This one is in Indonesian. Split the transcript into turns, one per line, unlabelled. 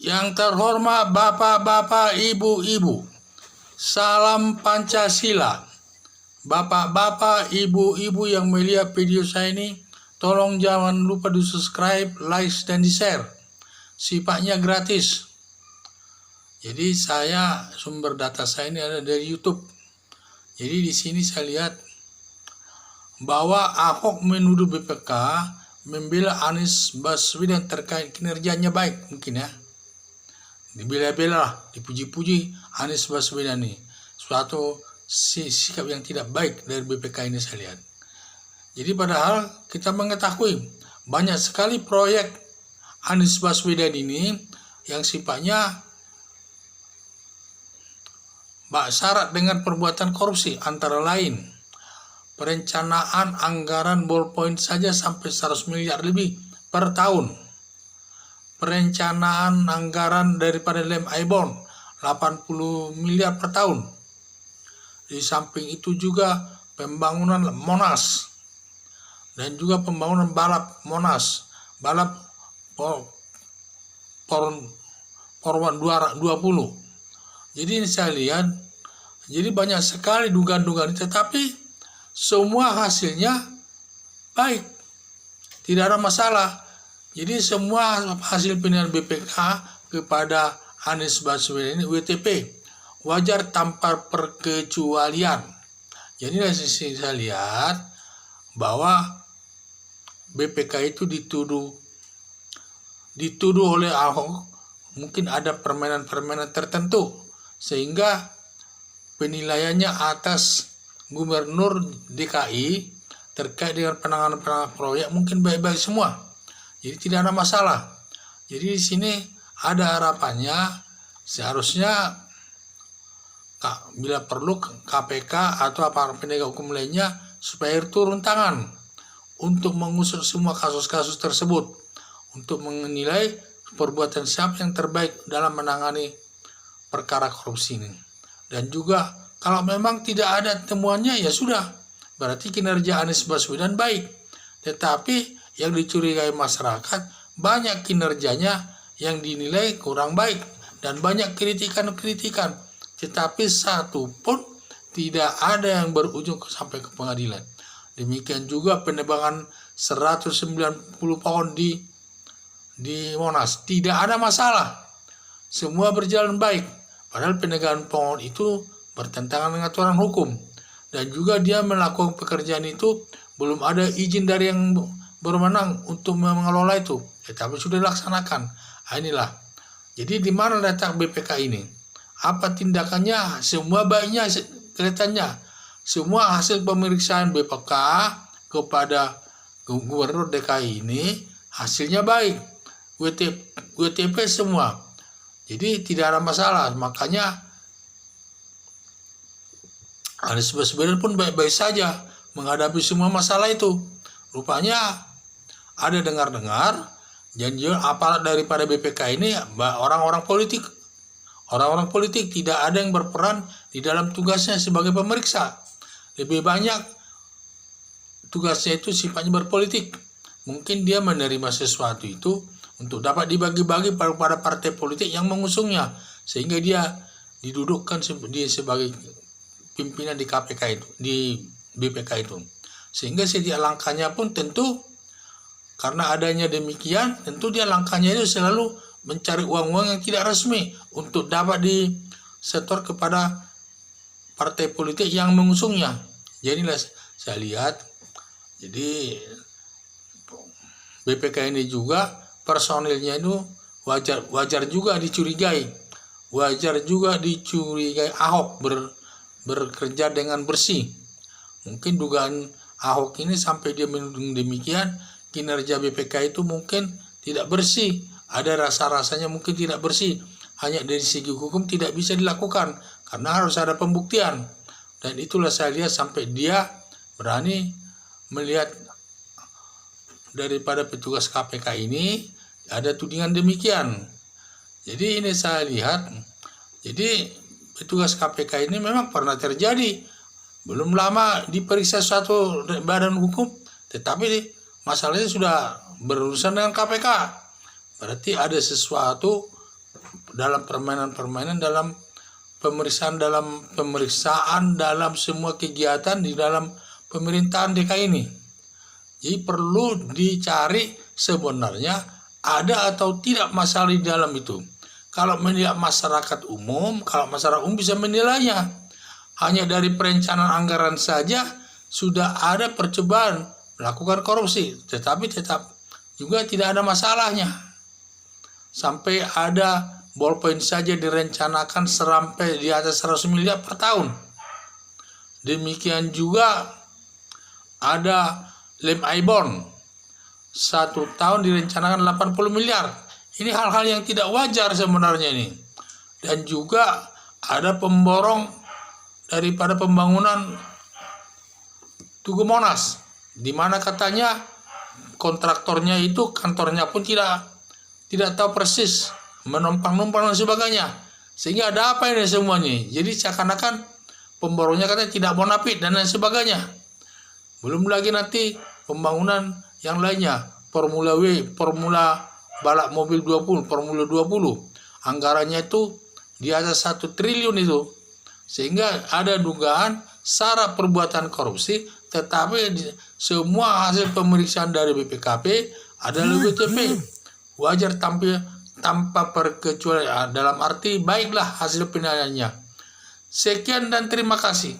Yang terhormat bapak-bapak, ibu-ibu, salam Pancasila. Bapak-bapak, ibu-ibu yang melihat video saya ini, tolong jangan lupa di subscribe, like, dan di share. Sifatnya gratis. Jadi saya sumber data saya ini ada dari YouTube. Jadi di sini saya lihat bahwa Ahok menuduh BPK membela Anies Baswedan terkait kinerjanya baik, mungkin ya. Dibela-bela, dipuji-puji Anies Baswedan ini. Suatu sikap yang tidak baik dari BPK ini saya lihat. Jadi padahal kita mengetahui banyak sekali proyek Anies Baswedan ini yang sifatnya syarat dengan perbuatan korupsi, antara lain perencanaan anggaran ballpoint saja sampai 100 miliar lebih per tahun. Perencanaan anggaran daripada lem Aibon 80 miliar per tahun. Di samping itu juga pembangunan Monas dan juga pembangunan balap Monas, balap Porwan 20. Jadi ini saya lihat, jadi banyak sekali dugaan-dugaan, tetapi semua hasilnya baik, tidak ada masalah. Jadi semua hasil penilaian BPK kepada Anies Baswedan ini WTP, wajar tanpa perkecualian. Jadi dari sisi saya lihat bahwa BPK itu dituduh oleh Ahok mungkin ada permainan-permainan tertentu sehingga penilaiannya atas Gubernur DKI terkait dengan penanganan proyek mungkin baik-baik semua. Jadi tidak ada masalah. Jadi di sini ada harapannya seharusnya bila perlu KPK atau aparat penegak hukum lainnya supaya turun tangan untuk mengusut semua kasus-kasus tersebut, untuk menilai perbuatan siapa yang terbaik dalam menangani perkara korupsi ini. Dan juga kalau memang tidak ada temuannya ya sudah, berarti kinerja Anies Baswedan baik. Tetapi yang dicurigai masyarakat banyak kinerjanya yang dinilai kurang baik dan banyak kritikan-kritikan, tetapi satu pun tidak ada yang berujung sampai ke pengadilan. Demikian juga penebangan 190 pohon di Monas, tidak ada masalah, semua berjalan baik. Padahal penebangan pohon itu bertentangan dengan aturan hukum, dan juga dia melakukan pekerjaan itu belum ada izin dari yang berwenang untuk mengelola itu, tetapi sudah dilaksanakan. Inilah. Jadi di mana letak BPK ini? Apa tindakannya? Semua baiknya kelihatannya. Semua hasil pemeriksaan BPK kepada Gubernur DKI ini hasilnya baik. WTP semua. Jadi tidak ada masalah. Makanya Anies Baswedan pun baik-baik saja menghadapi semua masalah itu. Rupanya ada dengar-dengar janji aparat daripada BPK ini orang-orang politik. Orang-orang politik tidak ada yang berperan di dalam tugasnya sebagai pemeriksa. Lebih banyak tugasnya itu sifatnya berpolitik. Mungkin dia menerima sesuatu itu untuk dapat dibagi-bagi pada partai politik yang mengusungnya, sehingga dia didudukkan dia sebagai pimpinan di KPK itu, di BPK itu. Sehingga setiap langkahnya pun tentu karena adanya demikian, tentu dia langkahnya itu selalu mencari uang-uang yang tidak resmi untuk dapat disetor kepada partai politik yang mengusungnya. Jadilah saya lihat, jadi BPK ini juga personilnya itu wajar juga dicurigai. Wajar juga dicurigai Ahok bekerja dengan bersih. Mungkin dugaan Ahok ini sampai dia menuding demikian, kinerja BPK itu mungkin tidak bersih. Ada rasa-rasanya mungkin tidak bersih. Hanya dari segi hukum tidak bisa dilakukan karena harus ada pembuktian. Dan itulah saya lihat sampai dia berani melihat daripada petugas KPK ini ada tudingan demikian. Jadi ini saya lihat, jadi petugas KPK ini memang pernah terjadi. Belum lama diperiksa suatu badan hukum, tetapi masalahnya sudah berurusan dengan KPK. Berarti ada sesuatu dalam permainan-permainan, dalam pemeriksaan dalam semua kegiatan di dalam pemerintahan DKI ini. Jadi perlu dicari sebenarnya ada atau tidak masalah di dalam itu. Kalau melihat masyarakat umum, kalau masyarakat umum bisa menilainya. Hanya dari perencanaan anggaran saja sudah ada percobaan melakukan korupsi, tetapi tetap juga tidak ada masalahnya. Sampai ada ballpoint saja direncanakan sampai di atas 100 miliar per tahun. Demikian juga ada lem Aibon, 1 tahun direncanakan 80 miliar. Ini hal-hal yang tidak wajar sebenarnya ini. Dan juga ada pemborong daripada pembangunan Tugu Monas, di mana katanya kontraktornya itu kantornya pun tidak tahu persis, menumpang-numpang dan sebagainya. Sehingga ada apa ini semuanya? Jadi seakan-akan pemborongnya katanya tidak bonafit dan lain sebagainya. Belum lagi nanti pembangunan yang lainnya, Formula balap mobil 20, Formula 20. Anggarannya itu di atas 1 triliun itu. Sehingga ada dugaan syarat perbuatan korupsi, tetapi semua hasil pemeriksaan dari BPKP adalah BTP. Wajar tanpa perkecualian, dalam arti baiklah hasil penilaiannya. Sekian dan terima kasih.